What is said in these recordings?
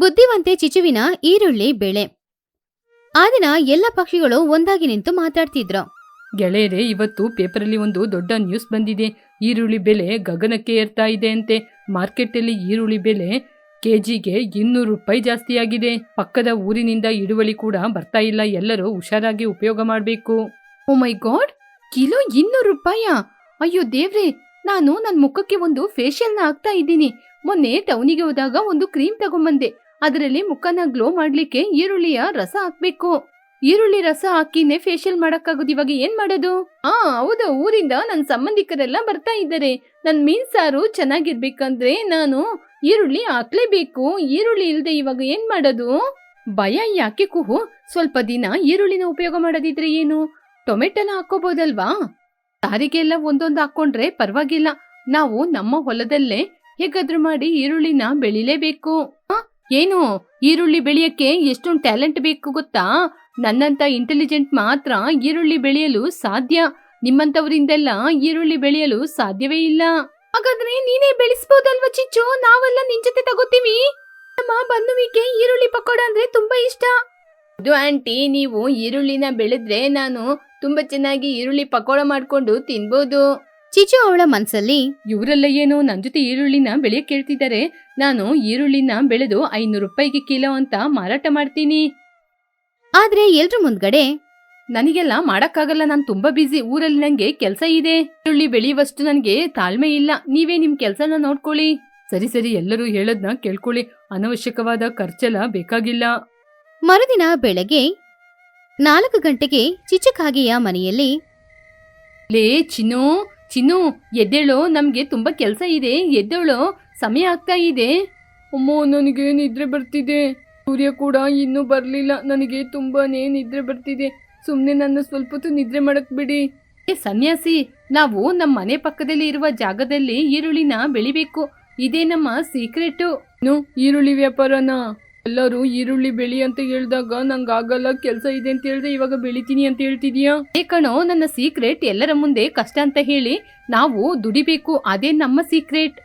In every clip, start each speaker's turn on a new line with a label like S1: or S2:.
S1: ಬುದ್ಧಿವಂತೆ ಚಿಚುವಿನ ಈರುಳ್ಳಿ ಬೆಳೆ. ಆ ದಿನ ಎಲ್ಲ ಪಕ್ಷಿಗಳು ಒಂದಾಗಿ ನಿಂತು ಮಾತಾಡ್ತಿದ್ರು.
S2: ಗೆಳೆಯರೆ, ಇವತ್ತು ಪೇಪರಲ್ಲಿ ಒಂದು ದೊಡ್ಡ ನ್ಯೂಸ್ ಬಂದಿದೆ. ಈರುಳ್ಳಿ ಬೆಲೆ ಗಗನಕ್ಕೆ ಏರ್ತಾ ಇದೆ ಅಂತೆ. ಮಾರ್ಕೆಟಲ್ಲಿ ಈರುಳ್ಳಿ ಬೆಲೆ ಕೆಜಿಗೆ 200 ರೂಪಾಯಿ ಜಾಸ್ತಿ ಆಗಿದೆ. ಪಕ್ಕದ ಊರಿನಿಂದ ಹಿಡುವಳಿ ಕೂಡ ಬರ್ತಾ ಇಲ್ಲ. ಎಲ್ಲರೂ ಹುಷಾರಾಗಿ ಉಪಯೋಗ ಮಾಡಬೇಕು.
S3: ಓ ಮೈ ಗಾಡ್, ಕಿಲೋ 200 ರೂಪಾಯಾ? ಅಯ್ಯೋ ದೇವ್ರೆ, ನಾನು ನನ್ನ ಮುಖಕ್ಕೆ ಒಂದು ಫೇಶಿಯಲ್ನ ಹಾಕ್ತಾ ಇದ್ದೀನಿ. ಮೊನ್ನೆ ಟೌನಿಗೆ ಹೋದಾಗ ಒಂದು ಕ್ರೀಮ್ ತಗೊಂಬಂದೆ. ಅದರಲ್ಲಿ ಮುಖನ ಗ್ಲೋ ಮಾಡ್ಲಿಕ್ಕೆ ಈರುಳ್ಳಿಯ ರಸ ಹಾಕ್ಬೇಕು. ಈರುಳ್ಳಿ ರಸ ಹಾಕಿನೇ ಫೇಶಿಯಲ್ ಮಾಡಕ್ಕಾಗೋದು. ಇವಾಗ ಏನ್ ಮಾಡೋದು? ಹೌದು, ಊರಿಂದ ನನ್ನ ಸಂಬಂಧಿಕರೆಲ್ಲ ಬರ್ತಾ ಇದ್ದಾರೆ. ನನ್ ಮೀನ್ ಸಾರು ಚೆನ್ನಾಗಿರ್ಬೇಕಂದ್ರೆ ನಾನು ಈರುಳ್ಳಿ ಹಾಕ್ಲೇಬೇಕು. ಈರುಳ್ಳಿ ಇಲ್ದೆ ಇವಾಗ ಏನ್ ಮಾಡೋದು? ಭಯ ಯಾಕೆ ಕುಹು? ಸ್ವಲ್ಪ ದಿನ ಈರುಳ್ಳಿನ ಉಪಯೋಗ ಮಾಡೋದಿದ್ರೆ ಏನು, ಟೊಮೆಟೊನ ಹಾಕೋಬಹುದಲ್ವಾ? ಸಾರಿಗೆಲ್ಲ ಒಂದೊಂದು ಹಾಕೊಂಡ್ರೆ ಪರವಾಗಿಲ್ಲ. ನಾವು ನಮ್ಮ ಹೊಲದಲ್ಲೇ ಹೇಗಾದ್ರೂ ಮಾಡಿ ಈರುಳ್ಳಿನ ಬೆಳಿಲೇಬೇಕು. ಏನು, ಈರುಳ್ಳಿ ಬೆಳೆಯಕ್ಕೆ ಎಷ್ಟೊಂದು ಟ್ಯಾಲೆಂಟ್ ಬೇಕು ಗೊತ್ತಾ? ನನ್ನಂತ ಇಂಟೆಲಿಜೆಂಟ್ ಮಾತ್ರ ಈರುಳ್ಳಿ ಬೆಳೆಯಲು ಸಾಧ್ಯ. ನಿಮ್ಮಂತವರಿಂದೆಲ್ಲ ಈರುಳ್ಳಿ ಬೆಳೆಯಲು ಸಾಧ್ಯವೇ ಇಲ್ಲ. ಹಾಗಾದ್ರೆ ನೀನೇ ಬೆಳೆಸಬಹುದಲ್ವಾ ಚಿಚ್ಚು? ನಾವೆಲ್ಲ ನಿನ್ ಜೊತೆ ತಗೋತೀವಿ. ನಮ್ಮ ಬಂಧುವಿಗೆ ಈರುಳ್ಳಿ ಪಕೋಡ ಅಂದ್ರೆ ತುಂಬಾ ಇಷ್ಟ. ಅದು ಆಂಟಿ, ನೀವು ಈರುಳ್ಳಿನ ಬೆಳೆದ್ರೆ ನಾನು ತುಂಬಾ ಚೆನ್ನಾಗಿ ಈರುಳ್ಳಿ ಪಕೋಡ ಮಾಡ್ಕೊಂಡು ತಿನ್ಬೋದು.
S1: ಚಿಚು ಅವಳ ಮನ್ಸಲ್ಲಿ,
S2: ಇವರೆಲ್ಲ ಏನು ನನ್ ಜೊತೆ ಈರುಳ್ಳಿನ ಬೆಳೆಯಕ್ಕೆ ಕೇಳ್ತಿದ್ದಾರೆ. ನಾನು ಈರುಳ್ಳಿನ ಬೆಳೆದು 500 ರೂಪಾಯಿಗೆ ಕಿಲೋ ಅಂತ ಮಾರಾಟ ಮಾಡ್ತೀನಿ.
S1: ಆದ್ರೆ ಎಲ್ರ ಮುಂದ್ಗಡೆ,
S2: ನನಗೆಲ್ಲ ಮಾಡಕ್ಕಾಗಲ್ಲ, ನಾನು ತುಂಬಾ ಬಿಸಿ. ಊರಲ್ಲಿ ನಂಗೆ ಕೆಲಸ ಇದೆ. ಈರುಳ್ಳಿ ಬೆಳೆಯುವಷ್ಟು ನನಗೆ ತಾಳ್ಮೆ ಇಲ್ಲ. ನೀವೇ ನಿಮ್ ಕೆಲ್ಸನ ನೋಡ್ಕೊಳ್ಳಿ. ಸರಿ ಸರಿ, ಎಲ್ಲರೂ ಹೇಳದ್ನ ಕೇಳ್ಕೊಳ್ಳಿ. ಅನವಶ್ಯಕವಾದ ಖರ್ಚೆಲ್ಲ ಬೇಕಾಗಿಲ್ಲ.
S1: ಮರುದಿನ ಬೆಳಗ್ಗೆ 4 ಗಂಟೆಗೆ ಚಿಚುಕಾಗೆಯ ಮನೆಯಲ್ಲಿ,
S2: ಲೇ ಚಿನ್ನು, ಚಿನ್ನು ಎದ್ದೇಳೋ, ನಮ್ಗೆ ತುಂಬಾ ಕೆಲಸ ಇದೆ. ಎದ್ದೇಳೋ, ಸಮಯ ಆಗ್ತಾ ಇದೆ. ಅಮ್ಮೋ, ನನಗೆ ನಿದ್ರೆ ಬರ್ತಿದೆ. ಸೂರ್ಯ ಕೂಡ ಇನ್ನೂ ಬರ್ಲಿಲ್ಲ. ನನಗೆ ತುಂಬಾನೇ ನಿದ್ರೆ ಬರ್ತಿದೆ. ಸುಮ್ನೆ ನನ್ನ ಸ್ವಲ್ಪ ಹೊತ್ತು ನಿದ್ರೆ ಮಾಡಕ್ ಬಿಡಿ. ಸನ್ಯಾಸಿ, ನಾವು ನಮ್ಮ ಮನೆ ಪಕ್ಕದಲ್ಲಿ ಇರುವ ಜಾಗದಲ್ಲಿ ಈರುಳ್ಳಿನ ಬೆಳಿಬೇಕು. ಇದೇ ನಮ್ಮ ಸೀಕ್ರೆಟ್. ಈರುಳ್ಳಿ ವ್ಯಾಪಾರನ ಎಲ್ಲರೂ ಈರುಳ್ಳಿ ಬೆಳಿ ಅಂತ ಹೇಳಿದಾಗ ನಂಗಾಗಲ್ಲ, ಕೆಲಸ ಇದೆ ಅಂತ ಹೇಳ್ದೆ. ಇವಾಗ ಬೆಳಿತೀನಿ ಅಂತ ಹೇಳ್ತಿದೀಯಾ? ಕಣೋ, ನನ್ನ ಸೀಕ್ರೆಟ್ ಎಲ್ಲರ ಮುಂದೆ ಕಷ್ಟ ಅಂತ ಹೇಳಿ ನಾವು ದುಡಿಬೇಕು. ಅದೇ ನಮ್ಮ ಸೀಕ್ರೆಟ್.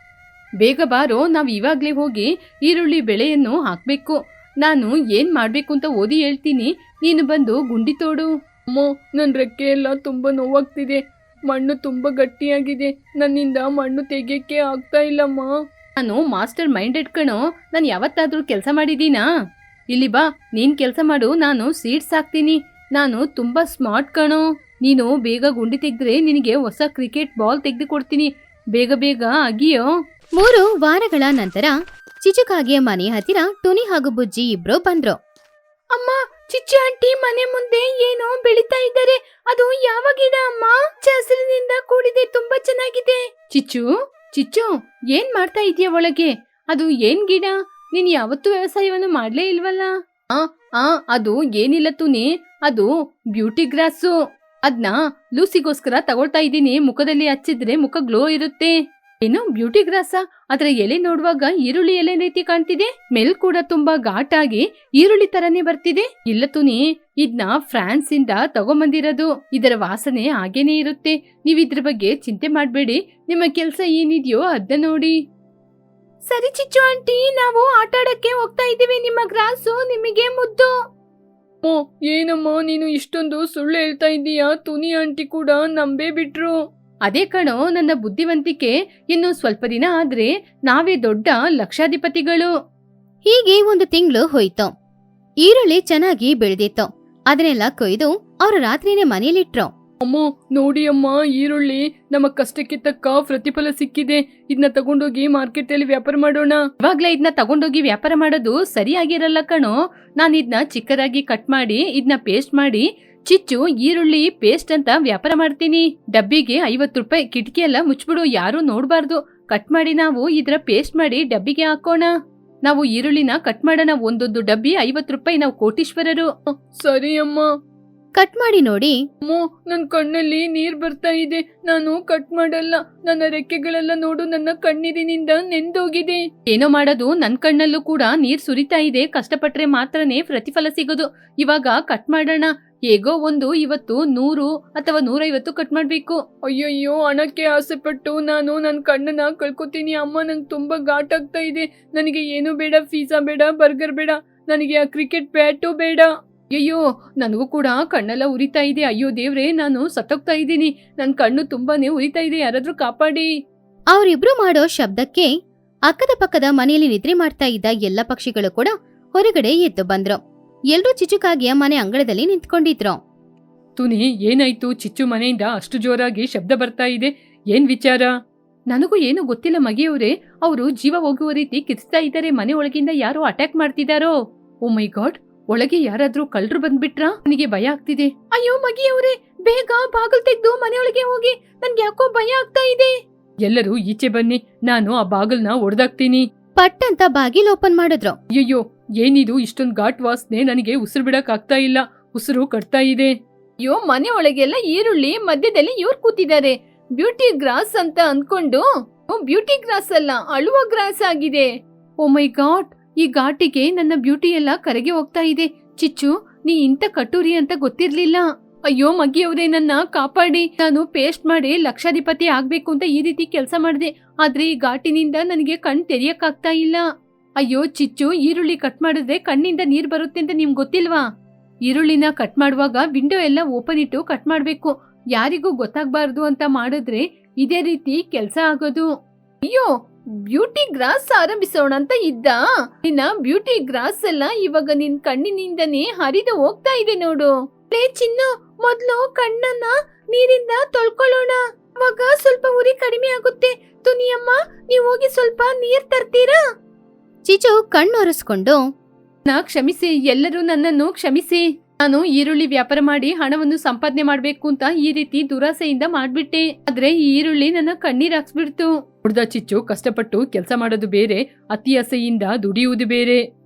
S2: ಬೇಗ ಬಾರೋ, ನಾವು ಇವಾಗ್ಲೇ ಹೋಗಿ ಈರುಳ್ಳಿ ಬೆಳೆಯನ್ನು ಹಾಕ್ಬೇಕು. ನಾನು ಏನ್ ಮಾಡ್ಬೇಕು ಅಂತ ಓದಿ ಹೇಳ್ತೀನಿ, ನೀನು ಬಂದು ಗುಂಡಿ ತೋಡು. ಅಮ್ಮೋ, ನನ್ನ ರೆಕ್ಕೆ ಎಲ್ಲ ತುಂಬಾ ನೋವಾಗ್ತಿದೆ. ಮಣ್ಣು ತುಂಬಾ ಗಟ್ಟಿಯಾಗಿದೆ. ನನ್ನಿಂದ ಮಣ್ಣು ತೆಗಿಯಕ್ಕೆ ಆಗ್ತಾ ಇಲ್ಲಮ್ಮ. ನಾನು ಮಾಸ್ಟರ್ ಮೈಂಡೆಡ್ ಕಣೋ. ನಾನು ಯಾವತ್ತಾದ್ರೂ ಕೆಲಸ ಮಾಡಿದೀನಾ? ಇಲ್ಲಿ ಬಾ, ನೀನ್ ಕೆಲಸ ಮಾಡು. ನಾನು ಸೀಡ್ಸ್ ಹಾಕ್ತೀನಿ. ನಾನು ತುಂಬಾ ಸ್ಮಾರ್ಟ್ ಕಣೋ. ನೀನು ಬೇಗ ಗುಂಡಿ ತೆಗೆದ್ರೆ ನಿನಗೆ ಹೊಸ ಕ್ರಿಕೆಟ್ ಬಾಲ್ ತೆಗೆದು ಕೊಡ್ತೀನಿ. ಬೇಗ ಬೇಗ ಅಗಿಯೋ.
S1: 3 ವಾರಗಳ ನಂತರ ಚಿಚುಕಾಗೆಯ ಮನೆ ಹತ್ತಿರ ಟುನಿ ಹಾಗೂ ಬುಜ್ಜಿ ಇಬ್ರು ಬಂದ್ರು.
S3: ಅಮ್ಮ, ಚಿಚ್ಚು ಆಂಟಿ ಮನೆ ಮುಂದೆ ಏನೋ ಬೆಳಿತಾ ಇದ್ದಾರೆ. ಅದು ಯಾವ ಗಿಡ ಅಮ್ಮ? ಹಸಿರಿನಿಂದ ಕೂಡಿದೆ, ತುಂಬಾ ಚೆನ್ನಾಗಿದೆ.
S2: ಚಿಚ್ಚು, ಚಿಚ್ಚು, ಏನ್ ಮಾಡ್ತಾ ಇದೀಯ ಒಳಗೆ? ಅದು ಏನ್ ಗಿಡ? ನೀನ್ ಯಾವತ್ತೂ ವ್ಯವಸಾಯವನ್ನು ಮಾಡ್ಲೇ ಇಲ್ವಲ್ಲ? ಅದು ಏನಿಲ್ಲ ತುನಿ, ಅದು ಬ್ಯೂಟಿ ಗ್ರಾಸು. ಅದ್ನ ಲೂಸಿಗೋಸ್ಕರ ತಗೊಳ್ತಾ ಇದ್ದೀನಿ. ಮುಖದಲ್ಲಿ ಹಚ್ಚಿದ್ರೆ ಮುಖ ಗ್ಲೋ ಇರುತ್ತೆ. ಏನು ಬ್ಯೂಟಿ ಗ್ರಾಸ? ಅದರ ಎಲೆ ನೋಡುವಾಗ ಈರುಳ್ಳಿ ಎಲೆ ರೀತಿ ಕಾಣ್ತಿದೆ. ಸ್ಮೆಲ್ ಕೂಡ ತುಂಬಾ ಘಾಟಾಗಿ ಈರುಳ್ಳಿ ತರನೇ ಬರ್ತಿದೆ. ಇಲ್ಲ ತುನಿ, ಇದ್ನ ಫ್ರಾನ್ಸ್ ಇಂದ ತಗೊಂಬಂದಿರೋದು. ಇದರ ವಾಸನೆ ಹಾಗೇನೆ ಇರುತ್ತೆ. ನೀವ್ ಇದ್ರ ಬಗ್ಗೆ ಚಿಂತೆ ಮಾಡ್ಬೇಡಿ. ನಿಮ್ಮ ಕೆಲ್ಸ ಏನಿದೆಯೋ ಅದನ್ನ ನೋಡಿ.
S3: ಸರಿ ಚಿಚ್ಚು ಆಂಟಿ, ನಾವು ಆಟ ಆಡಕ್ಕೆ ಹೋಗ್ತಾ ಇದ್ದೀವಿ. ನಿಮ್ಮ ಗ್ರಾಸು ನಿಮಗೆ ಮುದ್ದು.
S2: ಏನಮ್ಮ ನೀನು ಇಷ್ಟೊಂದು ಸುಳ್ಳು ಹೇಳ್ತಾ ಇದ್ದೀಯಾ? ತುನಿ ಆಂಟಿ ಕೂಡ ನಂಬೇ ಬಿಟ್ರು. ಅದೇ ಕಣೋ ನನ್ನ ಬುದ್ಧಿವಂತಿಕೆ. ಇನ್ನು ಸ್ವಲ್ಪ ದಿನ ಆದ್ರೆ ನಾವೇ ದೊಡ್ಡ ಲಕ್ಷಾಧಿಪತಿಗಳು.
S1: ಹೀಗೆ 1 ತಿಂಗಳು ಹೋಯ್ತು. ಈರುಳ್ಳಿ ಚೆನ್ನಾಗಿ ಬೆಳೆದಿತ್ತು. ಅದನ್ನೆಲ್ಲ ಕೊಯ್ದು ಅವರು ರಾತ್ರಿನೇ ಮನೆಯಲ್ಲಿಟ್ರು.
S2: ಅಮ್ಮ ನೋಡಿ ಅಮ್ಮ, ಈರುಳ್ಳಿ ನಮ್ಮ ಕಷ್ಟಕ್ಕೆ ತಕ್ಕ ಪ್ರತಿಫಲ ಸಿಕ್ಕಿದೆ. ಇದನ್ನ ತಗೊಂಡೋಗಿ ಮಾರ್ಕೆಟ್ ಅಲ್ಲಿ ವ್ಯಾಪಾರ ಮಾಡೋಣ. ಇವಾಗ್ಲೇ ಇದನ್ನ ತಗೊಂಡೋಗಿ ವ್ಯಾಪಾರ ಮಾಡೋದು ಸರಿಯಾಗಿರಲ್ಲ ಕಣೋ. ನಾನು ಇದನ್ನ ಚಿಕ್ಕದಾಗಿ ಕಟ್ ಮಾಡಿ ಇದನ್ನ ಪೇಸ್ಟ್ ಮಾಡಿ ಚಿಚ್ಚು ಈರುಳ್ಳಿ ಪೇಸ್ಟ್ ಅಂತ ವ್ಯಾಪಾರ ಮಾಡ್ತೀನಿ. ಡಬ್ಬಿಗೆ 50 ರೂಪಾಯಿ. ಕಿಟಕಿ ಎಲ್ಲ ಮುಚ್ಬಿಡು, ಯಾರು ನೋಡ್ಬಾರ್ದು. ಕಟ್ ಮಾಡಿ ನಾವು ಇದರ ಪೇಸ್ಟ್ ಮಾಡಿ ಡಬ್ಬಿಗೆ ಹಾಕೋಣ. ನಾವು ಈರುಳ್ಳಿನ ಕಟ್ ಮಾಡೋಣ. ಒಂದೊಂದು ಡಬ್ಬಿ 50 ರೂಪಾಯಿ. ನಾವು ಕೋಟೀಶ್ವರರು. ಸರಿ ಅಮ್ಮ.
S1: ಕಟ್ ಮಾಡಿ ನೋಡಿ.
S2: ಅಮ್ಮೋ, ನನ್ ಕಣ್ಣಲ್ಲಿ ನೀರ್ ಬರ್ತಾ ಇದೆ. ನಾನು ಕಟ್ ಮಾಡಲ್ಲ. ನನ್ನ ರೆಕ್ಕೆಗಳೆಲ್ಲ ನೋಡು, ನನ್ನ ಕಣ್ಣೀರಿನಿಂದ ನೆಂದೋಗಿದೆ. ಏನೋ ಮಾಡೋದು, ನನ್ ಕಣ್ಣಲ್ಲೂ ಕೂಡ ನೀರ್ ಸುರಿತಾ ಇದೆ. ಕಷ್ಟಪಟ್ರೆ ಮಾತ್ರನೇ ಪ್ರತಿಫಲ ಸಿಗೋದು. ಇವಾಗ ಕಟ್ ಮಾಡೋಣ. ಹೇಗೋ ಒಂದು ಇವತ್ತು 100 ಅಥವಾ 150 ಕಟ್ ಮಾಡ್ಬೇಕು. ಅಯ್ಯಯ್ಯೋ, ಹಣಕ್ಕೆ ಆಸೆ ಪಟ್ಟು ನಾನು ನನ್ನ ಕಣ್ಣನ್ನ ಕಳ್ಕೊತೀನಿ. ಅಮ್ಮ, ನಂಗೆ ತುಂಬಾ ಘಾಟ್ ಆಗ್ತಾ ಇದೆ. ನನಗೆ ಏನು ಬೇಡ, ಪಿಜ್ಜಾ ಬೇಡ, ಬರ್ಗರ್ ಬೇಡ, ನನಗೆ ಆ ಕ್ರಿಕೆಟ್ ಬ್ಯಾಟು ಬೇಡ. ಅಯ್ಯೋ, ನನಗೂ ಕೂಡ ಕಣ್ಣೆಲ್ಲ ಉರಿತಾ ಇದೆ. ಅಯ್ಯೋ ದೇವ್ರೆ, ನಾನು ಸತ್ತೋಗ್ತಾ ಇದ್ದೀನಿ. ನನ್ನ ಕಣ್ಣು ತುಂಬಾನೇ ಉರಿತಾ ಇದೆ. ಯಾರಾದ್ರೂ ಕಾಪಾಡಿ.
S1: ಅವರಿಬ್ರು ಮಾಡೋ ಶಬ್ದಕ್ಕೆ ಅಕ್ಕದ ಪಕ್ಕದ ಮನೆಯಲ್ಲಿ ನಿದ್ರೆ ಮಾಡ್ತಾ ಇದ್ದ ಎಲ್ಲ ಪಕ್ಷಿಗಳು ಕೂಡ ಹೊರಗಡೆ ಎದ್ದು ಬಂದ್ರು. ಎಲ್ರೂ ಚಿಚುಕಾಗಿಯ ಮನೆ ಅಂಗಳದಲ್ಲಿ ನಿಂತ್ಕೊಂಡಿದ್ರು.
S2: ತುನಿ, ಏನಾಯ್ತು? ಚಿಚ್ಚು ಮನೆಯಿಂದ ಅಷ್ಟು ಜೋರಾಗಿ ಶಬ್ದ ಬರ್ತಾ ಇದೆ. ಏನ್ ವಿಚಾರ? ನನಗೂ ಏನು ಗೊತ್ತಿಲ್ಲ ಮಗಿಯವರೇ. ಅವರು ಜೀವ ಹೋಗುವ ರೀತಿ ಕಿರ್ಚ್ತಾ ಇದ್ದಾರೆ. ಮನೆ ಒಳಗಿಂದ ಯಾರೋ ಅಟ್ಯಾಕ್ ಮಾಡ್ತಿದಾರೋ. ಓ ಮೈ ಗಾಡ್, ಒಳಗೆ ಯಾರಾದ್ರೂ ಕಳ್ರು ಬಂದ್ಬಿಟ್ರಾ? ನನಗೆ ಭಯ ಆಗ್ತಿದೆ. ಅಯ್ಯೋ ಮಗಿಯವರೇ, ಬೇಗ ಬಾಗಿಲು ತೆಗೆದು ಮನೆಯೊಳಗೆ ಹೋಗಿ. ನನ್ಗೆ ಯಾಕೋ ಭಯ ಆಗ್ತಾ ಇದೆ. ಎಲ್ಲರೂ ಈಚೆ ಬನ್ನಿ, ನಾನು ಆ ಬಾಗಿಲ್ನ ಒಡೆದಾಕ್ತೀನಿ.
S1: ಪಟ್ ಅಂತ ಬಾಗಿಲು ಓಪನ್ ಮಾಡಿದ್ರು.
S2: ಅಯ್ಯಯ್ಯೋ, ಏನಿದು ಇಷ್ಟೊಂದು ಘಾಟ್ ವಾಸನೆ? ನನಗೆ ಉಸಿರು ಬಿಡಕ್ ಆಗ್ತಾ ಇಲ್ಲ. ಉಸಿರು ಕಟ್ತಾ ಇದೆ. ಅಯ್ಯೋ, ಮನೆ ಒಳಗೆಲ್ಲ ಈರುಳ್ಳಿ, ಮಧ್ಯದಲ್ಲಿ ಇವ್ರು ಕೂತಿದ್ದಾರೆ. ಬ್ಯೂಟಿ ಗ್ರಾಸ್ ಅಂತ ಅನ್ಕೊಂಡು ಬ್ಯೂಟಿ ಗ್ರಾಸ್ ಅಲ್ಲ, ಅಳುವ ಗ್ರಾಸ್ ಆಗಿದೆ. ಓ ಮೈ ಗಾಡ್, ಈ ಘಾಟಿಗೆ ನನ್ನ ಬ್ಯೂಟಿ ಎಲ್ಲ ಕರಗಿ ಹೋಗ್ತಾ ಇದೆ. ಚಿಚ್ಚು, ನೀ ಇಂಥ ಕಟೂರಿ ಅಂತ ಗೊತ್ತಿರ್ಲಿಲ್ಲ. ಅಯ್ಯೋ ಮಗಿಯವರೇ, ನನ್ನ ಕಾಪಾಡಿ. ನಾನು ಪೇಸ್ಟ್ ಮಾಡಿ ಲಕ್ಷಾಧಿಪತಿ ಆಗ್ಬೇಕು ಅಂತ ಈ ರೀತಿ ಕೆಲಸ ಮಾಡಿದೆ. ಆದ್ರೆ ಈ ಘಾಟಿನಿಂದ ನನಗೆ ಕಣ್ ತೆರೆಯಕ್ಕಾಗ್ತಾ ಇಲ್ಲ. ಅಯ್ಯೋ ಚಿಚ್ಚು, ಈರುಳ್ಳಿ ಕಟ್ ಮಾಡಿದ್ರೆ ಕಣ್ಣಿಂದ ನೀರ್ ಬರುತ್ತೆ ಅಂತ ನಿಮ್ಗೆ ಗೊತ್ತಿಲ್ವಾ? ಈರುಳ್ಳಿನ ಕಟ್ ಮಾಡುವಾಗ ವಿಂಡೋ ಎಲ್ಲ ಓಪನ್ ಇಟ್ಟು ಕಟ್ ಮಾಡ್ಬೇಕು. ಯಾರಿಗೂ ಗೊತ್ತಾಗ್ಬಾರ್ದು ಅಂತ ಮಾಡಿದ್ರೆ ಇದೇ ರೀತಿ ಕೆಲಸ ಆಗೋದು. ಅಯ್ಯೋ, ಬ್ಯೂಟಿ ಗ್ರಾಸ್ ಆರಂಭಿಸೋಣ ಅಂತ ಇದ್ದ. ನಿನ್ನ ಬ್ಯೂಟಿ ಗ್ರಾಸ್ ಎಲ್ಲ ಇವಾಗ ನಿನ್ ಕಣ್ಣಿನಿಂದನೇ ಹರಿದು ಹೋಗ್ತಾ ಇದೆ ನೋಡು. ಚಿನ್ನು, ಮೊದ್ಲು ಕಣ್ಣನ್ನ ನೀರಿಂದ ತೊಳ್ಕೊಳ್ಳೋಣ. ಅವಾಗ ಸ್ವಲ್ಪ ಉರಿ ಕಡಿಮೆ ಆಗುತ್ತೆ. ತುನಿಯಮ್ಮ, ನೀವು ಹೋಗಿ ಸ್ವಲ್ಪ ನೀರ್ ತರ್ತೀರಾ?
S1: ಚಿಚು ಕಣ್ಣೊರೆಸ್ಕೊಂಡು,
S2: ಕ್ಷಮಿಸಿ, ಎಲ್ಲರೂ ನನ್ನನ್ನು ಕ್ಷಮಿಸಿ. ನಾನು ಈರುಳ್ಳಿ ವ್ಯಾಪಾರ ಮಾಡಿ ಹಣವನ್ನು ಸಂಪಾದನೆ ಮಾಡ್ಬೇಕು ಅಂತ ಈ ರೀತಿ ದುರಾಸೆಯಿಂದ ಮಾಡ್ಬಿಟ್ಟೆ. ಆದ್ರೆ ಈ ಈರುಳ್ಳಿ ನನ್ನ ಕಣ್ಣೀರ್ ಹಾಕ್ಸ್ಬಿಡ್ತು. ಹುಡ್ದ ಚಿಚ್ಚು, ಕಷ್ಟಪಟ್ಟು ಕೆಲಸ ಮಾಡೋದು ಬೇರೆ, ಅತಿ ಆಸೆಯಿಂದ ದುಡಿಯುವುದು ಬೇರೆ.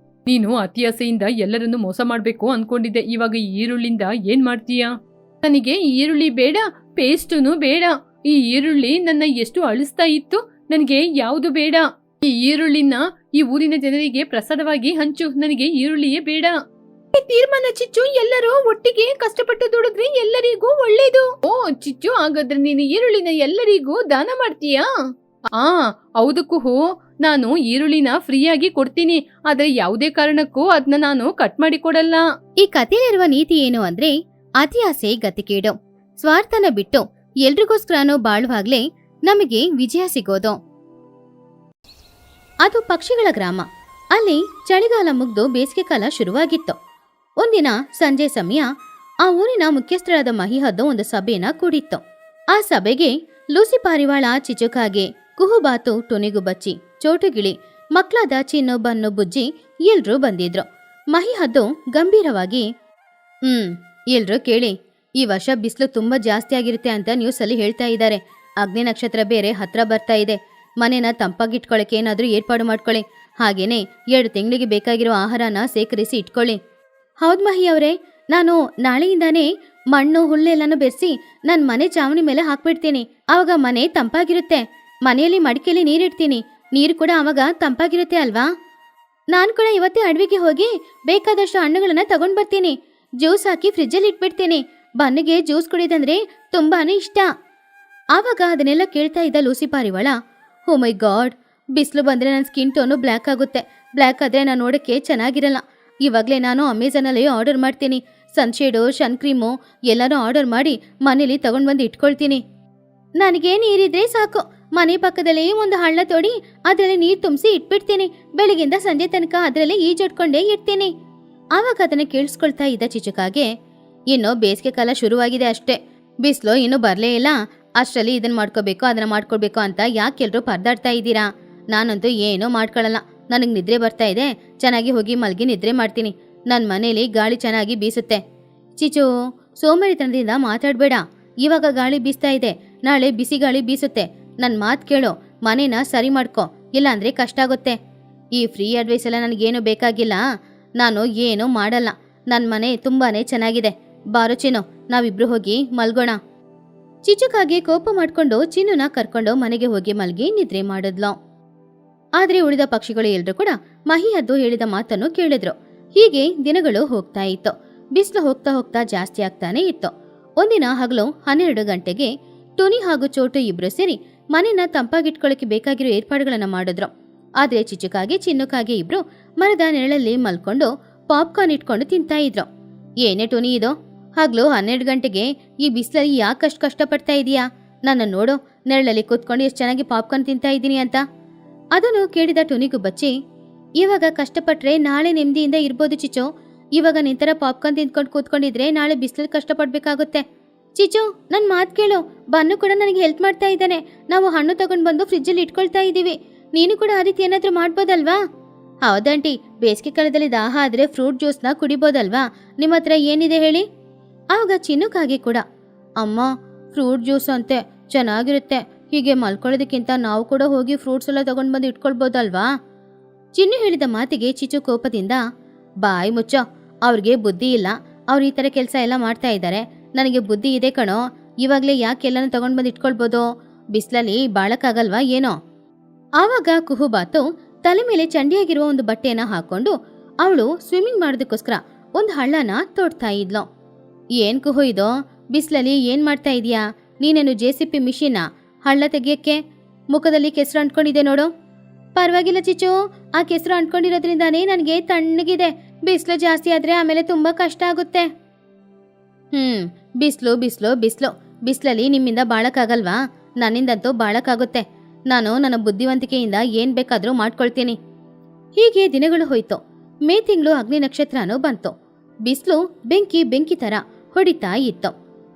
S2: ನೀನು ಅತಿ ಆಸೆಯಿಂದ ಎಲ್ಲರನ್ನು ಮೋಸ ಮಾಡ್ಬೇಕು ಅನ್ಕೊಂಡಿದ್ದೆ. ಇವಾಗ ಈ ಈರುಳ್ಳಿಂದ ಏನ್ ಮಾಡ್ತೀಯಾ? ನನಗೆ ಈ ಈರುಳ್ಳಿ ಬೇಡ, ಪೇಸ್ಟುನು ಬೇಡ. ಈ ಈರುಳ್ಳಿ ನನ್ನ ಎಷ್ಟು ಅಳಿಸ್ತಾ ಇತ್ತು. ನನಗೆ ಯಾವುದು ಬೇಡ. ಈ ಈರುಳ್ಳಿನ ಈ ಊರಿನ ಜನರಿಗೆ ಪ್ರಸಾದವಾಗಿ ಹಂಚು. ನನಗೆ ಈರುಳ್ಳಿಯೇ ಬೇಡ. ತೀರ್ಮಾನ ಚಿಚ್ಚು, ಎಲ್ಲರೂ ಒಟ್ಟಿಗೆ ಕಷ್ಟಪಟ್ಟು ದುಡಿದ್ರೆ ಎಲ್ಲರಿಗೂ ಒಳ್ಳೇದು. ಓ ಚಿಚ್ಚು, ಹಾಗಾದ್ರೆ ನೀನು ಈರುಳ್ಳಿನ ಎಲ್ಲರಿಗೂ ದಾನ ಮಾಡ್ತೀಯಾ? ಹೌದಕ್ಕೂ ನಾನು ಈರುಳ್ಳಿನ ಫ್ರೀಯಾಗಿ ಕೊಡ್ತೀನಿ. ಆದ್ರೆ ಯಾವುದೇ ಕಾರಣಕ್ಕೂ ಅದನ್ನ ನಾನು ಕಟ್ ಮಾಡಿ ಕೊಡಲ್ಲ.
S1: ಈ ಕಥೆಯಲ್ಲಿರುವ ನೀತಿ ಏನು ಅಂದ್ರೆ, ಅತಿ ಆಸೆ ಗತಿಕೇಡು. ಸ್ವಾರ್ಥನ ಬಿಟ್ಟು ಎಲ್ರಿಗೋಸ್ಕರನೂ ಬಾಳುವಾಗ್ಲೇ ನಮಗೆ ವಿಜಯ ಸಿಗೋದು. ಅದು ಪಕ್ಷಿಗಳ ಗ್ರಾಮ. ಅಲ್ಲಿ ಚಳಿಗಾಲ ಮುಗ್ದು ಬೇಸಿಗೆ ಕಾಲ ಶುರುವಾಗಿತ್ತು. ಒಂದಿನ ಸಂಜೆ ಸಮಯ ಆ ಊರಿನ ಮುಖ್ಯಸ್ಥರಾದ ಮಹಿಹದ್ದು ಒಂದು ಸಭೆಯನ್ನ ಕೂಡಿತ್ತು. ಆ ಸಭೆಗೆ ಲೂಸಿ ಪಾರಿವಾಳ, ಚಿಚುಕಾಗೆ, ಕುಹುಬಾತು, ಟುನಿಗು ಬಚ್ಚಿ, ಚೋಟುಗಿಳಿ, ಮಕ್ಳಾದ ಚಿನ್ನು, ಬನ್ನು, ಬುಜ್ಜಿ ಎಲ್ರೂ ಬಂದಿದ್ರು. ಮಹಿಹದ್ದು ಗಂಭೀರವಾಗಿ, ಎಲ್ರೂ ಕೇಳಿ, ಈ ವರ್ಷ ಬಿಸಿಲು ತುಂಬಾ ಜಾಸ್ತಿ ಆಗಿರುತ್ತೆ ಅಂತ ನ್ಯೂಸಲ್ಲಿ ಹೇಳ್ತಾ ಇದ್ದಾರೆ. ಅಗ್ನಿ ನಕ್ಷತ್ರ ಬೇರೆ ಹತ್ರ ಬರ್ತಾ ಇದೆ. ಮನೇನ ತಂಪಾಗಿಟ್ಕೊಳಕ್ಕೆ ಏನಾದ್ರೂ ಏರ್ಪಾಡು ಮಾಡ್ಕೊಳ್ಳಿ. ಹಾಗೇನೆ 2 ತಿಂಗಳಿಗೆ ಬೇಕಾಗಿರೋ ಆಹಾರನ ಸೇಕರಿಸಿ ಇಟ್ಕೊಳ್ಳಿ. ಹೌದ್ ಮಹಿ ಅವರೇ, ನಾನು ನಾಳೆಯಿಂದಾನೇ ಮಣ್ಣು ಹುಲ್ಲೆಲ್ಲನೂ ಬೆರೆಸಿ ನನ್ನ ಮನೆ ಚಾವಣಿ ಮೇಲೆ ಹಾಕ್ಬಿಡ್ತೀನಿ. ಆವಾಗ ಮನೆ ತಂಪಾಗಿರುತ್ತೆ. ಮನೆಯಲ್ಲಿ ಮಡಿಕೆಯಲ್ಲಿ ನೀರಿಡ್ತೀನಿ. ನೀರು ಕೂಡ ಆವಾಗ ತಂಪಾಗಿರುತ್ತೆ ಅಲ್ವಾ? ನಾನು ಕೂಡ ಇವತ್ತೇ ಅಡವಿಗೆ ಹೋಗಿ ಬೇಕಾದಷ್ಟು ಹಣ್ಣುಗಳನ್ನ ತಗೊಂಡ್ ಬರ್ತೀನಿ. ಜ್ಯೂಸ್ ಹಾಕಿ ಫ್ರಿಜ್ಜಲ್ಲಿ ಇಟ್ಬಿಡ್ತೀನಿ. ಬನ್ನಿಗೆ ಜ್ಯೂಸ್ ಕುಡಿಯೋದಂದ್ರೆ ತುಂಬಾನೇ ಇಷ್ಟ. ಆವಾಗ ಅದನ್ನೆಲ್ಲ ಕೇಳ್ತಾ ಇದ್ದ ಲೂಸಿ ಪಾರಿವಾಳ, ಓ ಮೈ ಗಾಡ್, ಬಿಸಿಲು ಬಂದರೆ ನನ್ನ ಸ್ಕಿನ್ ಟೋನು ಬ್ಲ್ಯಾಕ್ ಆಗುತ್ತೆ. ಬ್ಲ್ಯಾಕ್ ಆದರೆ ನಾನು ನೋಡೋಕ್ಕೆ ಚೆನ್ನಾಗಿರಲ್ಲ. ಇವಾಗಲೇ ನಾನು ಅಮೆಝಾನಲ್ಲಿ ಆರ್ಡರ್ ಮಾಡ್ತೀನಿ. ಸನ್ಶೇಡು, ಸನ್ ಕ್ರೀಮು ಎಲ್ಲನೂ ಆರ್ಡರ್ ಮಾಡಿ ಮನೇಲಿ ತಗೊಂಡು ಬಂದು ಇಟ್ಕೊಳ್ತೀನಿ. ನನಗೆ ನೀರಿದ್ರೆ ಸಾಕು. ಮನೆ ಪಕ್ಕದಲ್ಲಿ ಒಂದು ಹಳ್ಳ ತೋಡಿ ಅದರಲ್ಲಿ ನೀರು ತುಂಬಿಸಿ ಇಟ್ಬಿಡ್ತೀನಿ. ಬೆಳಗಿಂದ ಸಂಜೆ ತನಕ ಅದರಲ್ಲಿ ಈಜೊಡ್ಕೊಂಡೇ ಇರ್ತೀನಿ. ಆವಾಗ ಅದನ್ನು ಕೇಳಿಸ್ಕೊಳ್ತಾ ಇದ್ದ ಚಿಚುಕಾಗೆ, ಇನ್ನು ಬೇಸಿಗೆ ಕಾಲ ಶುರುವಾಗಿದೆ ಅಷ್ಟೇ, ಬಿಸಿಲು ಇನ್ನೂ ಬರಲೇ ಇಲ್ಲ. ಅಷ್ಟರಲ್ಲಿ ಇದನ್ನು ಮಾಡ್ಕೋಬೇಕು, ಅದನ್ನು ಮಾಡ್ಕೊಳ್ಬೇಕು ಅಂತ ಯಾಕೆಲ್ಲರೂ ಪರದಾಡ್ತಾ ಇದ್ದೀರಾ? ನಾನಂತೂ ಏನೂ ಮಾಡ್ಕೊಳ್ಳಲ್ಲ. ನನಗೆ ನಿದ್ರೆ ಬರ್ತಾ ಇದೆ. ಚೆನ್ನಾಗಿ ಹೋಗಿ ಮಲಗಿ ನಿದ್ರೆ ಮಾಡ್ತೀನಿ. ನನ್ನ ಮನೇಲಿ ಗಾಳಿ ಚೆನ್ನಾಗಿ ಬೀಸುತ್ತೆ. ಚಿಚು, ಸೋಮಾರಿತನದಿಂದ ಮಾತಾಡಬೇಡ. ಇವಾಗ ಗಾಳಿ ಬೀಸ್ತಾ ಇದೆ, ನಾಳೆ ಬಿಸಿ ಗಾಳಿ ಬೀಸುತ್ತೆ. ನನ್ನ ಮಾತು ಕೇಳು, ಮನೇನ ಸರಿ ಮಾಡ್ಕೊ, ಇಲ್ಲಾಂದರೆ ಕಷ್ಟ ಆಗುತ್ತೆ. ಈ ಫ್ರೀ ಅಡ್ವೈಸ್ ಎಲ್ಲ ನನಗೇನು ಬೇಕಾಗಿಲ್ಲ. ನಾನು ಏನೂ ಮಾಡಲ್ಲ. ನನ್ನ ಮನೆ ತುಂಬಾ ಚೆನ್ನಾಗಿದೆ. ಬಾರೋ ಚಿನ್ನು, ನಾವಿಬ್ರು ಹೋಗಿ ಮಲ್ಗೋಣ. ಚಿಚುಕಾಗೆ ಕೋಪ ಮಾಡ್ಕೊಂಡು ಚಿನ್ನುನ ಕರ್ಕೊಂಡು ಮನೆಗೆ ಹೋಗಿ ಮಲ್ಗಿ ನಿದ್ರೆ ಮಾಡಿದ್ಲು. ಆದ್ರೆ ಉಳಿದ ಪಕ್ಷಿಗಳು ಎಲ್ರೂ ಕೂಡ ಮಹಿ ಹದ್ದು ಹೇಳಿದ ಮಾತನ್ನು ಕೇಳಿದ್ರು. ಹೀಗೆ ದಿನಗಳು ಹೋಗ್ತಾ ಇತ್ತು. ಬಿಸಿಲು ಹೋಗ್ತಾ ಹೋಗ್ತಾ ಜಾಸ್ತಿ ಆಗ್ತಾನೆ ಇತ್ತು. ಒಂದಿನ ಹಗಲು 12 ಗಂಟೆಗೆ ಟುನಿ ಹಾಗೂ ಚೋಟು ಇಬ್ರು ಸೇರಿ ಮನೆನ ತಂಪಾಗಿಟ್ಕೊಳ್ಳಕ್ಕೆ ಬೇಕಾಗಿರೋ ಏರ್ಪಾಡುಗಳನ್ನ ಮಾಡಿದ್ರು. ಆದ್ರೆ ಚಿಚುಕಾಗೆ ಚಿನ್ನುಕಾಗೆ ಇಬ್ರು ಮರದ ನೆರಳಲ್ಲಿ ಮಲ್ಕೊಂಡು ಪಾಪ್ಕಾರ್ನ್ ಇಟ್ಕೊಂಡು ತಿಂತಾ ಇದ್ರು. ಏನೇ ಟುನಿ ಇದು, ಹಗ್ಲು 12 ಗಂಟೆಗೆ ಈ ಬಿಸಿಲಲ್ಲಿ ಯಾಕಷ್ಟು ಕಷ್ಟಪಡ್ತಾ ಇದೀಯಾ? ನನ್ನ ನೋಡು, ನೆರಳಲ್ಲಿ ಕೂತ್ಕೊಂಡು ಎಷ್ಟು ಚೆನ್ನಾಗಿ ಪಾಪ್ಕಾರ್ನ್ ತಿಂತಾ ಇದ್ದೀನಿ ಅಂತ. ಅದನ್ನು ಕೇಳಿದ ಟುನಿಗೂ ಬಚ್ಚಿ, ಇವಾಗ ಕಷ್ಟಪಟ್ರೆ ನಾಳೆ ನೆಮ್ಮದಿಯಿಂದ ಇರ್ಬೋದು ಚಿಚು. ಇವಾಗ ನಿಂತರ ಪಾಪ್ಕಾರ್ನ್ ತಿಂದ್ಕೊಂಡು ಕೂತ್ಕೊಂಡಿದ್ರೆ ನಾಳೆ ಬಿಸಿಲಲ್ಲಿ ಕಷ್ಟಪಡ್ಬೇಕಾಗುತ್ತೆ. ಚಿಚು, ನನ್ ಮಾತು ಕೇಳು, ಬನ್ನು ಕೂಡ ನನಗೆ ಹೆಲ್ಪ್ ಮಾಡ್ತಾ ಇದ್ದಾನೆ. ನಾವು ಹಣ್ಣು ತಗೊಂಡ್ ಬಂದು ಫ್ರಿಜ್ಜಲ್ಲಿ ಇಟ್ಕೊಳ್ತಾ ಇದೀವಿ. ನೀನು ಕೂಡ ಆ ರೀತಿ ಏನಾದ್ರೂ ಮಾಡ್ಬೋದಲ್ವಾ? ಹೌದಂಟಿ, ಬೇಸಿಗೆ ಕಾಲದಲ್ಲಿ ದಾಹ ಆದ್ರೆ ಫ್ರೂಟ್ ಜ್ಯೂಸ್ನ ಕುಡಿಬೋದಲ್ವಾ? ನಿಮ್ಮ ಹತ್ರ ಏನಿದೆ ಹೇಳಿ? ಆವಾಗ ಚಿನ್ನುಕಾಗೆ ಕೂಡ, ಅಮ್ಮ, ಫ್ರೂಟ್ ಜ್ಯೂಸ್ ಅಂತೆ, ಚೆನ್ನಾಗಿರುತ್ತೆ. ಹೀಗೆ ಮಲ್ಕೊಳ್ಳೋದಕ್ಕಿಂತ ನಾವು ಕೂಡ ಹೋಗಿ ಫ್ರೂಟ್ಸ್ ಎಲ್ಲ ತಗೊಂಡ್ ಬಂದು ಇಟ್ಕೊಳ್ಬೋದಲ್ವಾ? ಚಿನ್ನು ಹೇಳಿದ ಮಾತಿಗೆ ಚಿಚು ಕೋಪದಿಂದ, ಬಾಯ್ ಮುಚ್ಚೋ, ಅವ್ರಿಗೆ ಬುದ್ಧಿ ಇಲ್ಲ. ಅವ್ರು ಈ ತರ ಕೆಲಸ ಎಲ್ಲ ಮಾಡ್ತಾ ಇದ್ದಾರೆ. ನನಗೆ ಬುದ್ಧಿ ಇದೆ ಕಣೋ. ಇವಾಗ್ಲೇ ಯಾಕೆ ಎಲ್ಲನೂ ತಗೊಂಡ್ ಬಂದು ಇಟ್ಕೊಳ್ಬೋದು? ಬಿಸ್ಲಲ್ಲಿ ಬಾಳಕ್ಕಾಗಲ್ವಾ ಏನೋ? ಆವಾಗ ಕುಹುಬಾತು ತಲೆ ಮೇಲೆ ಚಂಡಿಯಾಗಿರುವ ಒಂದು ಬಟ್ಟೆಯನ್ನ ಹಾಕೊಂಡು ಅವಳು ಸ್ವಿಮ್ಮಿಂಗ್ ಮಾಡೋದಕ್ಕೋಸ್ಕರ ಒಂದು ಹಳ್ಳನ ತೋಡ್ತಾ ಇದ್ಲು. ಏನ್ ಕುಹು ಇದು, ಬಿಸ್ಲಲ್ಲಿ ಏನ್ ಮಾಡ್ತಾ ಇದೀಯಾ? ನೀನೇನು JCP ಮಿಷಿನ ಹಳ್ಳ ತೆಗಿಯಕ್ಕೆ? ಮುಖದಲ್ಲಿ ಕೆಸರು ಅಂಟ್ಕೊಂಡಿದೆ ನೋಡು. ಪರವಾಗಿಲ್ಲ ಚಿಚು, ಆ ಕೆಸರು ಅಂಟ್ಕೊಂಡಿರೋದ್ರಿಂದಾನೇ ನನಗೆ ತಣ್ಣಗಿದೆ. ಬಿಸಿಲು ಜಾಸ್ತಿ ಆದ್ರೆ ಆಮೇಲೆ ತುಂಬಾ ಕಷ್ಟ ಆಗುತ್ತೆ. ಬಿಸಿಲು ಬಿಸಿಲು ಬಿಸಿಲು ಬಿಸಿಲಲ್ಲಿ ನಿಮ್ಮಿಂದ ಬಾಳಕ್ಕಾಗಲ್ವಾ? ನನ್ನಿಂದಂತೂ ಬಾಳಕ್ಕಾಗುತ್ತೆ. ನಾನು ನನ್ನ ಬುದ್ಧಿವಂತಿಕೆಯಿಂದ ಏನ್ ಬೇಕಾದ್ರೂ ಮಾಡ್ಕೊಳ್ತೀನಿ. ಹೀಗೆ ದಿನಗಳು ಹೋಯ್ತು. ಮೇ ತಿಂಗಳು ಅಗ್ನಿ ನಕ್ಷತ್ರನೂ ಬಂತು. ಬಿಸಿಲು ಬೆಂಕಿ ಬೆಂಕಿ ತರ ಹೊಡಿತಾ ಇತ್ತು.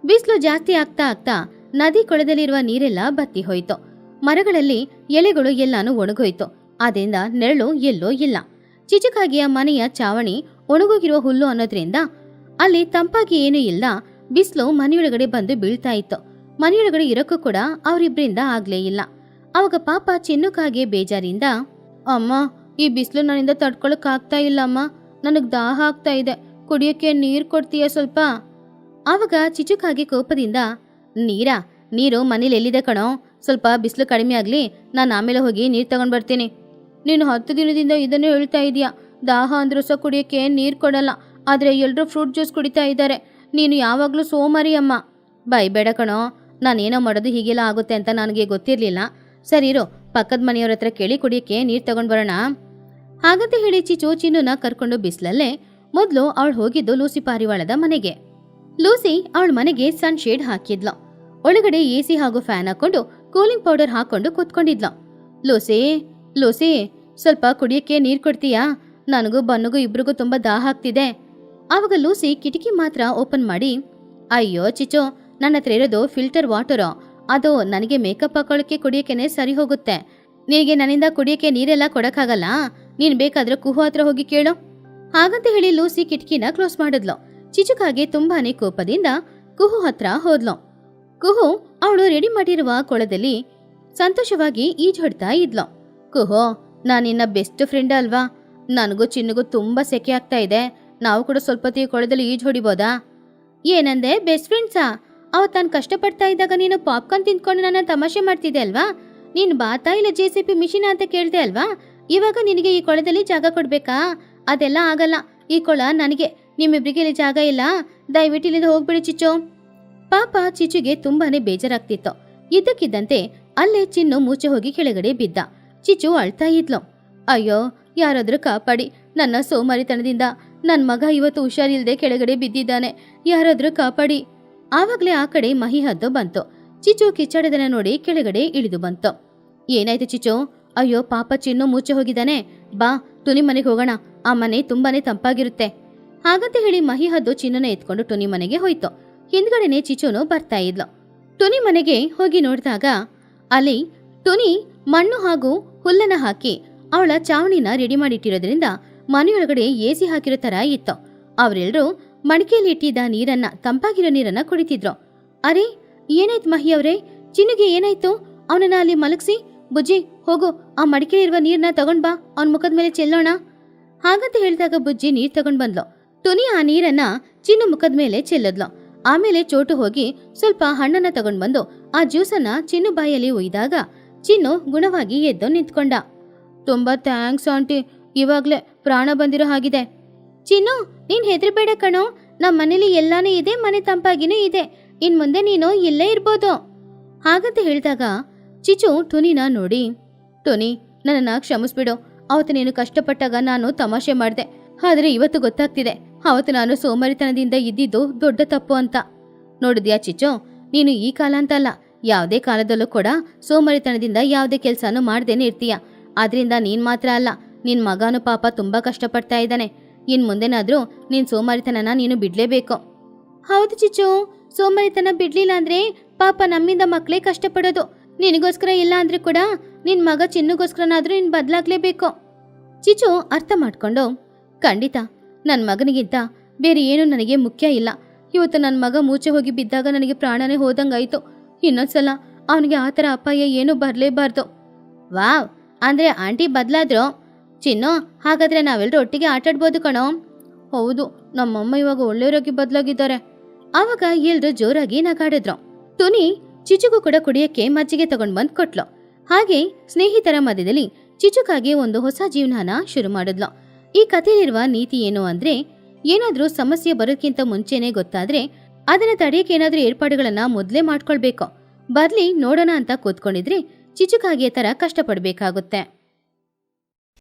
S1: ಬಿಸಿಲು ಜಾಸ್ತಿ ಆಗ್ತಾ ಆಗ್ತಾ ನದಿ ಕೊಳದಲ್ಲಿರುವ ನೀರೆಲ್ಲ ಬತ್ತಿ ಹೋಯ್ತು. ಮರಗಳಲ್ಲಿ ಎಲೆಗಳು ಎಲ್ಲಾನು ಒಣಗೋಯ್ತು. ಅದರಿಂದ ನೆರಳು ಎಲ್ಲೋ ಇಲ್ಲ. ಚಿಚುಕಾಗಿಯ ಮನೆಯ ಚಾವಣಿ ಒಣಗೋಗಿರುವ ಹುಲ್ಲು ಅನ್ನೋದ್ರಿಂದ ಅಲ್ಲಿ ತಂಪಾಗಿ ಏನೂ ಇಲ್ಲ. ಬಿಸಿಲು ಮನೆಯೊಳಗಡೆ ಬಂದು ಬೀಳ್ತಾ ಇತ್ತು. ಮನೆಯೊಳಗಡೆ ಇರೋಕ್ಕೂ ಕೂಡ ಅವರಿಬ್ರಿಂದ ಆಗ್ಲೇ ಇಲ್ಲ. ಅವಾಗ ಪಾಪ ಚಿನ್ನುಕಾಗೆ ಬೇಜಾರಿಂದ, ಅಮ್ಮ, ಈ ಬಿಸಿಲು ನನ್ನಿಂದ ತಡ್ಕೊಳಕ್ ಆಗ್ತಾ ಇಲ್ಲ ಅಮ್ಮ. ನನಗ್ ದಾಹ ಆಗ್ತಾ ಇದೆ, ಕುಡಿಯೋಕೆ ನೀರು ಕೊಡ್ತೀಯ ಸ್ವಲ್ಪ? ಆವಾಗ ಚಿಚುಕಾಗೆ ಕೋಪದಿಂದ, ನೀರು ಮನೇಲಿ ಎಲ್ಲಿದೆ ಕಣೋ? ಸ್ವಲ್ಪ ಬಿಸಿಲು ಕಡಿಮೆ ಆಗ್ಲಿ, ನಾನು ಆಮೇಲೆ ಹೋಗಿ ನೀರು ತಗೊಂಡ್ ಬರ್ತೀನಿ. ನೀನು 10 ದಿನದಿಂದ ಇದನ್ನೇ ಹೇಳ್ತಾ ಇದೀಯಾ. ದಾಹ ಅಂದ್ರೂ ಸಹ ಕುಡಿಯೋಕೆ ನೀರು ಕೊಡಲ್ಲ, ಆದ್ರೆ ಎಲ್ಲರೂ ಫ್ರೂಟ್ ಜ್ಯೂಸ್ ಕುಡಿತಾ ಇದ್ದಾರೆ. ನೀನು ಯಾವಾಗ್ಲೂ ಸೋಮಾರಿ ಅಮ್ಮ. ಬೈಬೇಡ ಕಣೋ, ನಾನೇನೋ ಮಾಡೋದು ಹೀಗೆಲ್ಲ ಆಗುತ್ತೆ ಅಂತ ನನಗೆ ಗೊತ್ತಿರ್ಲಿಲ್ಲ. ಸರಿ ಇರು, ಪಕ್ಕದ ಮನೆಯವ್ರ ಹತ್ರ ಕೇಳಿ ಕುಡಿಯೋಕೆ ನೀರು ತಗೊಂಡ್ ಬರೋಣ. ಹಾಗಂತ ಹೇಳಿ ಚಿಚು ಚಿನ್ನುನ ಕರ್ಕೊಂಡು ಬಿಸಿಲಲ್ಲೇ ಮೊದಲು ಅವಳು ಹೋಗಿದ್ದು ಲೂಸಿ ಪಾರಿವಾಳದ ಮನೆಗೆ. ಲೂಸಿ ಅವಳ ಮನೆಗೆ ಸನ್ ಶೇಡ್ ಹಾಕಿದ್ಲು. ಒಳಗಡೆ AC ಹಾಗೂ ಫ್ಯಾನ್ ಹಾಕೊಂಡು ಕೂಲಿಂಗ್ ಪೌಡರ್ ಹಾಕೊಂಡು ಕೂತ್ಕೊಂಡಿದ್ಲು. ಲೂಸಿ, ಸ್ವಲ್ಪ ಕುಡಿಯೋಕೆ ನೀರು ಕೊಡ್ತೀಯಾ? ನನಗೂ ಬನ್ನುಗೂ ಇಬ್ರಿಗೂ ತುಂಬಾ ದಾಹ ಆಗ್ತಿದೆ. ಆವಾಗ ಲೂಸಿ ಕಿಟಕಿ ಮಾತ್ರ ಓಪನ್ ಮಾಡಿ, ಅಯ್ಯೋ ಚಿಚು, ನನ್ನ ಹತ್ರ ಇರೋದು ಫಿಲ್ಟರ್ ವಾಟರು. ಅದು ನನಗೆ ಮೇಕಪ್ ಹಾಕೊಳ್ಳೋಕೆ ಕುಡಿಯೋಕೆನೆ ಸರಿ ಹೋಗುತ್ತೆ. ನಿನಗೆ ನನ್ನಿಂದ ಕುಡಿಯೋಕೆ ನೀರೆಲ್ಲ ಕೊಡಕ್ಕಾಗಲ್ಲ. ನೀನ್ ಬೇಕಾದ್ರೆ ಕುಹು ಹತ್ರ ಹೋಗಿ ಕೇಳು. ಹಾಗಂತ ಹೇಳಿ ಲೂಸಿ ಕಿಟಕಿನ ಕ್ಲೋಸ್ ಮಾಡಿದ್ಲು. ಚಿಚುಕಾಗೆ ತುಂಬಾನೇ ಕೋಪದಿಂದ ಕುಹು ಹತ್ರ ಹೋದ್ಲು. ಕುಹು ಅವಳು ರೆಡಿ ಮಾಡಿರುವ ಕೊಳದಲ್ಲಿ ಸಂತೋಷವಾಗಿ ಈಜೊಡ್ತಾ ಇದ್ಲು. ಕುಹು, ನಾನಿನ್ನ ಬೆಸ್ಟ್ ಫ್ರೆಂಡ್ ಅಲ್ವಾ? ನನಗೂ ಚಿನ್ನುಗೂ ತುಂಬಾ ಸೆಕೆ ಆಗ್ತಾ ಇದೆ. ನಾವು ಕೂಡ ಸ್ವಲ್ಪ ಹೊತ್ತಿಗೆ ಕೊಳದಲ್ಲಿ ಈಜು ಹೊಡಿಬೋದಾ? ಏನಂದೆ, ಬೆಸ್ಟ್ ಫ್ರೆಂಡ್ಸಾ? ಅವತ್ತು ನಾನು ಕಷ್ಟಪಡ್ತಾ ಇದ್ದಾಗ ನೀನು ಪಾಪ್ಕಾರ್ನ್ ತಿಂದ್ಕೊಂಡು ನನ್ನ ತಮಾಷೆ ಮಾಡ್ತಿದ್ದೆ ಅಲ್ವಾ? ನೀನು ಬಾತಾ ಇಲ್ಲ JCP ಮಿಷಿನ ಅಂತ ಕೇಳ್ದೆ ಅಲ್ವಾ? ಇವಾಗ ನಿನಗೆ ಈ ಕೊಳದಲ್ಲಿ ಜಾಗ ಕೊಡ್ಬೇಕಾ? ಅದೆಲ್ಲ ಆಗಲ್ಲ. ಈ ಕೊಳ ನನಗೆ, ನಿಮ್ಮಿಬ್ರಿಗೆ ಇಲ್ಲಿ ಜಾಗ ಇಲ್ಲ. ದಯವಿಟ್ಟು ಇಲ್ಲಿಂದ ಹೋಗ್ಬಿಡಿ ಚಿಚ್ಚು. ಪಾಪ ಚಿಚುಗೆ ತುಂಬಾನೇ ಬೇಜಾರಾಗ್ತಿತ್ತು. ಇದ್ದಕ್ಕಿದ್ದಂತೆ ಅಲ್ಲೇ ಚಿನ್ನು ಮೂಚೆ ಹೋಗಿ ಕೆಳಗಡೆ ಬಿದ್ದ. ಚಿಚು ಅಳ್ತಾ ಇದ್ಲು. ಅಯ್ಯೋ, ಯಾರಾದ್ರೂ ಕಾಪಾಡಿ, ನನ್ನ ಸೋಮಾರಿತನದಿಂದ ನನ್ ಮಗ ಇವತ್ತು ಹುಷಾರಿಲ್ದೆ ಕೆಳಗಡೆ ಬಿದ್ದಿದ್ದಾನೆ. ಯಾರಾದ್ರೂ ಕಾಪಾಡಿ. ಆವಾಗ್ಲೇ ಆ ಕಡೆ ಮಹಿ ಹದ್ದು ಬಂತು. ಚಿಚು ಕಿಚ್ಚಾಡದನ್ನ ನೋಡಿ ಕೆಳಗಡೆ ಇಳಿದು ಬಂತು. ಏನಾಯ್ತು ಚಿಚು? ಅಯ್ಯೋ ಪಾಪ, ಚಿನ್ನು ಮೂಚೆ ಹೋಗಿದ್ದಾನೆ. ಬಾ, ಟುನಿ ಮನೆಗೆ ಹೋಗೋಣ. ಆ ಮನೆ ತುಂಬಾನೇ ತಂಪಾಗಿರುತ್ತೆ. ಹಾಗಂತ ಹೇಳಿ ಮಹಿ ಹದ್ದು ಚಿನ್ನನ ಎತ್ಕೊಂಡು ಟುನಿ ಮನೆಗೆ ಹೋಯ್ತು. ಹಿಂದ್ಗಡೆನೆ ಚಿಚುನು ಬರ್ತಾ ಇದ್ಲು. ಟುನಿ ಮನೆಗೆ ಹೋಗಿ ನೋಡಿದಾಗ ಅಲ್ಲಿ ಟುನಿ ಮಣ್ಣು ಹಾಗೂ ಹುಲ್ಲನ್ನ ಹಾಕಿ ಅವಳ ಚಾವಣಿನ ರೆಡಿ ಮಾಡಿಟ್ಟಿರೋದ್ರಿಂದ ಮನೆಯೊಳಗಡೆ AC ಹಾಕಿರೋ ತರ ಇತ್ತು. ಅವರೆಲ್ಲರೂ ಮಡಿಕೆಯಲ್ಲಿ ಇಟ್ಟಿದ್ದ ನೀರನ್ನ, ತಂಪಾಗಿರೋ ನೀರನ್ನ ಕುಡಿತಿದ್ರು. ಅರೆ, ಏನಾಯ್ತು ಮಹಿ ಅವ್ರೆ? ಚಿನ್ನುಗೆ ಏನಾಯ್ತು? ಅವನನ್ನ ಅಲ್ಲಿ ಮಲಗಿಸಿ, ಬುಜ್ಜಿ ಹೋಗು, ಆ ಮಡಿಕೆಯಲ್ಲಿರುವ ನೀರನ್ನ ತಗೊಂಡ್ ಬಾ, ಅವನ ಮುಖದ ಮೇಲೆ ಚೆಲ್ಲೋಣ. ಹಾಗಂತ ಹೇಳಿದಾಗ ಬುಜ್ಜಿ ನೀರ್ ತಗೊಂಡ್ ಬಂದ್ಲು. ಟುನಿ ಆ ನೀರನ್ನ ಚಿನ್ನು ಮುಖದ ಮೇಲೆ ಚೆಲ್ಲದ್ಲು. ಆಮೇಲೆ ಚೋಟು ಹೋಗಿ ಸ್ವಲ್ಪ ಹಣ್ಣನ್ನ ತಗೊಂಡ್ ಬಂದು ಆ ಜ್ಯೂಸನ್ನ ಚಿನ್ನು ಬಾಯಲ್ಲಿ ಒಯ್ದಾಗ ಚಿನ್ನು ಗುಣವಾಗಿ ಎದ್ದು ನಿಂತ್ಕೊಂಡ. ತುಂಬಾ ಥ್ಯಾಂಕ್ಸ್ ಆಂಟಿ, ಇವಾಗ್ಲೇ ಪ್ರಾಣ ಬಂದಿರೋ ಹಾಗಿದೆ. ಚಿನ್ನು, ನೀನ್ ಹೆದರ್ಬೇಡ ಕಣೋ, ನಮ್ಮ ಮನೇಲಿ ಎಲ್ಲಾನು ಇದೆ, ಮನೆ ತಂಪಾಗಿನೂ ಇದೆ. ಇನ್ ಮುಂದೆ ನೀನು ಇಲ್ಲೇ ಇರ್ಬೋದು. ಹಾಗಂತ ಹೇಳಿದಾಗ ಚಿಚು ಟುನಿನ ನೋಡಿ, ಟುನಿ, ನನ್ನನ್ನ ಕ್ಷಮಿಸ್ಬಿಡು. ಅವತ್ತು ನೀನು ಕಷ್ಟಪಟ್ಟಾಗ ನಾನು ತಮಾಷೆ ಮಾಡಿದೆ. ಆದ್ರೆ ಇವತ್ತು ಗೊತ್ತಾಗ್ತಿದೆ, ಅವತ್ತು ನಾನು ಸೋಮಾರಿತನದಿಂದ ಇದ್ದಿದ್ದು ದೊಡ್ಡ ತಪ್ಪು ಅಂತ. ನೋಡಿದ್ಯಾ ಚಿಚು, ನೀನು ಈ ಕಾಲ ಅಂತಲ್ಲ, ಯಾವುದೇ ಕಾಲದಲ್ಲೂ ಕೂಡ ಸೋಮಾರಿತನದಿಂದ ಯಾವುದೇ ಕೆಲಸನೂ ಮಾಡ್ದೇನೆ ಇರ್ತೀಯ. ಆದ್ರಿಂದ ನೀನ್ ಮಾತ್ರ ಅಲ್ಲ, ನಿನ್ ಮಗನೂ ಪಾಪ ತುಂಬಾ ಕಷ್ಟಪಡ್ತಾ ಇದ್ದಾನೆ. ಇನ್ ಮುಂದೆನಾದ್ರೂ ನಿನ್ ಸೋಮಾರಿತನನ ನೀನು ಬಿಡ್ಲೇಬೇಕು. ಹೌದು ಚಿಚು, ಸೋಮಾರಿತನ ಬಿಡ್ಲಿಲ್ಲ ಅಂದ್ರೆ ಪಾಪ ನಮ್ಮಿಂದ ಮಕ್ಕಳೇ ಕಷ್ಟಪಡೋದು. ನಿನಗೋಸ್ಕರ ಇಲ್ಲ ಅಂದ್ರೆ ಕೂಡ ನಿನ್ ಮಗ ಚಿನ್ನುಗೋಸ್ಕರನಾದ್ರೂ ನೀನ್ ಬದ್ಲಾಗ್ಲೇಬೇಕು. ಚಿಚು ಅರ್ಥ ಮಾಡ್ಕೊಂಡು, ಖಂಡಿತ ನನ್ನ ಮಗನಿಗಿಂತ ಬೇರೆ ಏನು ನನಗೆ ಮುಖ್ಯ ಇಲ್ಲ. ಇವತ್ತು ನನ್ನ ಮಗ ಮೂಚೆ ಹೋಗಿ ಬಿದ್ದಾಗ ನನಗೆ ಪ್ರಾಣನೇ ಹೋದಂಗಾಯ್ತು. ಇನ್ನೊಂದ್ಸಲ ಅವನಿಗೆ ಆ ಥರ ಅಪಾಯ ಏನೂ ಬರಲೇಬಾರ್ದು. ವಾವ್, ಅಂದ್ರೆ ಆಂಟಿ ಬದಲಾದ್ರು. ಚಿನ್ನು, ಹಾಗಾದ್ರೆ ನಾವೆಲ್ಲರೂ ಒಟ್ಟಿಗೆ ಆಟಾಡ್ಬೋದು ಕಣೋ. ಹೌದು, ನಮ್ಮಮ್ಮ ಇವಾಗ ಒಳ್ಳೆಯವರಾಗಿ ಬದಲಾಗಿದ್ದಾರೆ. ಆವಾಗ ಎಲ್ರು ಜೋರಾಗಿ ನಗಾಡಿದ್ರು. ಟುನಿ ಚಿಚುಗೂ ಕೂಡ ಕುಡಿಯಕ್ಕೆ ಮಜ್ಜಿಗೆ ತಗೊಂಡ್ ಬಂದ್ ಕೊಟ್ಲು. ಹಾಗೆ ಸ್ನೇಹಿತರ ಮಧ್ಯದಲ್ಲಿ ಚಿಚುಕಾಗಿ ಒಂದು ಹೊಸ ಜೀವನನ ಶುರು ಮಾಡಿದ್ಲು. ಈ ಕಥೆಯಲ್ಲಿರುವ ನೀತಿ ಏನು ಅಂದ್ರೆ, ಏನಾದ್ರೂ ಸಮಸ್ಯೆ ಬರೋಕ್ಕಿಂತ ಮುಂಚೆನೆ ಗೊತ್ತಾದ್ರೆ ಅದನ್ನ ತಡೆಯಕ್ಕೆ ಏನಾದ್ರೂ ಏರ್ಪಾಡುಗಳನ್ನ ಮೊದ್ಲೇ ಮಾಡ್ಕೊಳ್ಬೇಕು. ಬರ್ಲಿ ನೋಡೋಣ ಅಂತ ಕೂತ್ಕೊಂಡಿದ್ರೆ ಚಿಚುಕಾಗಿಯ ತರ ಕಷ್ಟಪಡ್ಬೇಕಾಗುತ್ತೆ.